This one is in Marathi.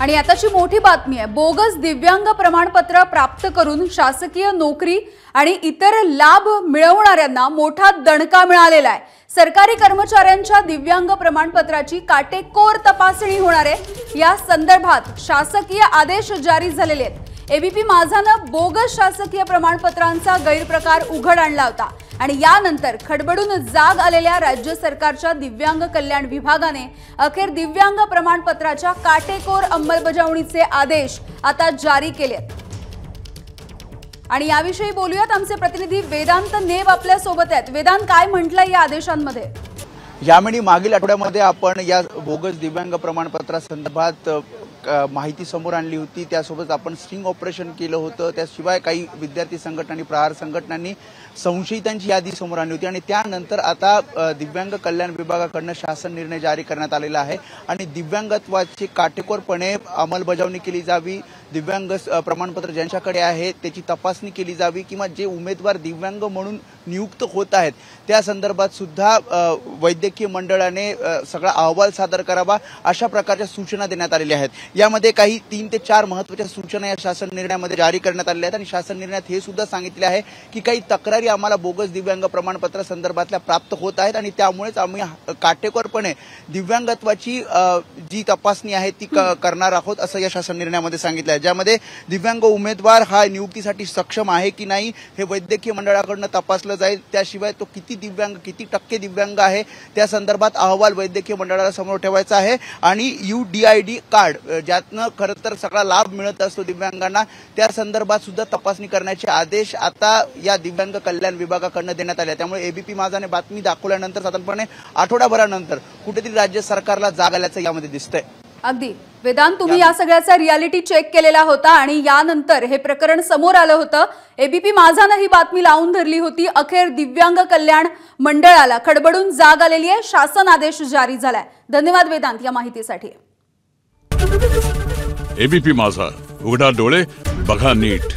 आणि आताची मोठी बातमी आहे। बोगस दिव्यांग प्रमाणपत्र प्राप्त करून शासकीय नोकरी आणि इतर लाभ मिळवणाऱ्यांना मोठा दणका मिळालेला आहे। सरकारी कर्मचाऱ्यांच्या दिव्यांग प्रमाणपत्राची काटेकोर तपासणी होणार आहे। या संदर्भात शासकीय आदेश जारी झालेले आहेत। एबीपी माझानं बोगस शासकीय प्रमाणपत्रांचा गैरप्रकार उघड आणला होता आणि यानंतर खडबडून जाग आलेल्या राज्य सरकारच्या दिव्यांग कल्याण विभागाने अखेर दिव्यांग प्रमाणपत्राच्या काटेकोर अंमलबजावणीचे आदेश आता जारी केलेत। आणि याविषयी बोलूयात, आमचे प्रतिनिधी वेदांत नेब आपल्या सोबत आहेत। वेदांत, काय म्हटलंय या आदेशांमध्ये? यामिनी मागील आठवड्यामध्ये आपण या बोगस दिव्यांग प्रमाणपत्रासंदर्भात माहिती समोर आणली होती। त्यासोबत आपण स्टिंग ऑपरेशन केलं होतं। त्याशिवाय काही विद्यार्थी संघटनांनी, प्रहार संघटनांनी संशयितांची यादी समोर आणली होती आणि त्यानंतर आता दिव्यांग कल्याण विभागाकडून शासन निर्णय जारी करण्यात आलेला आहे आणि दिव्यांगत्वाची काटेकोरपणे अंमलबजावणी केली जावी। दिव्यांग प्रमाणपत्र ज्यांच्याकडे आहे त्याची तपासणी केली जावी किंवा जे उमेदवार दिव्यांग म्हणून नियुक्त होत आहेत त्या संदर्भात सुद्धा वैद्यकीय मंडळाने सगळा अहवाल सादर करावा, अशा प्रकारच्या सूचना देण्यात आलेल्या आहेत। यामध्ये काही 3 ते 4 महत्त्वाच्या सूचना या शासन निर्णयामध्ये जारी करण्यात आलेल्या आहेत आणि शासन निर्णयात हे सुद्धा सांगितले आहे की काही तक्रारी आम्हाला बोगस दिव्यांग प्रमाणपत्र संदर्भातल्या प्राप्त होत आहेत आणि त्यामुळेच आम्ही काटेकोरपणे दिव्यांगत्वाची जी तपासणी आहे ती करणार आहोत, असं या शासन निर्णयामध्ये सांगितलं आहे। ज्यामध्ये दिव्यांग उमेदवार हा नियुक्तीसाठी सक्षम आहे की नाही हे वैद्यकीय मंडळाकडून तपासलं जाईल। त्याशिवाय तो किती टक्के दिव्यांग आहे त्या संदर्भात अहवाल वैद्यकीय मंडळाला समोर ठेवायचा आहे आणि UDID कार्ड ज्यातनं खरं तर सगळा लाभ मिळत असतो दिव्यांगांना, त्या संदर्भात सुद्धा तपासणी करण्याचे आदेश आता या दिव्यांग कल्याण विभागाकडून देण्यात आले। त्यामुळे एबीपी माझाने बातमी दाखवल्यानंतर साधारणपणे आठवडाभरानंतर कुठेतरी राज्य सरकारला जाग आल्याचं यामध्ये दिसतंय। अगदी वेदांत, तुम्ही या सगळ्याचा रियालिटी चेक केलेला होता आणि यानंतर हे प्रकरण समोर आलं होतं। एबीपी माझानं ही बातमी लावून धरली होती। अखेर दिव्यांग कल्याण मंडळाला खडबडून जाग आलेली आहे, शासन आदेश जारी झालाय। धन्यवाद वेदांत या माहितीसाठी। एबीपी माझा, उघडा डोळे बघा नीट।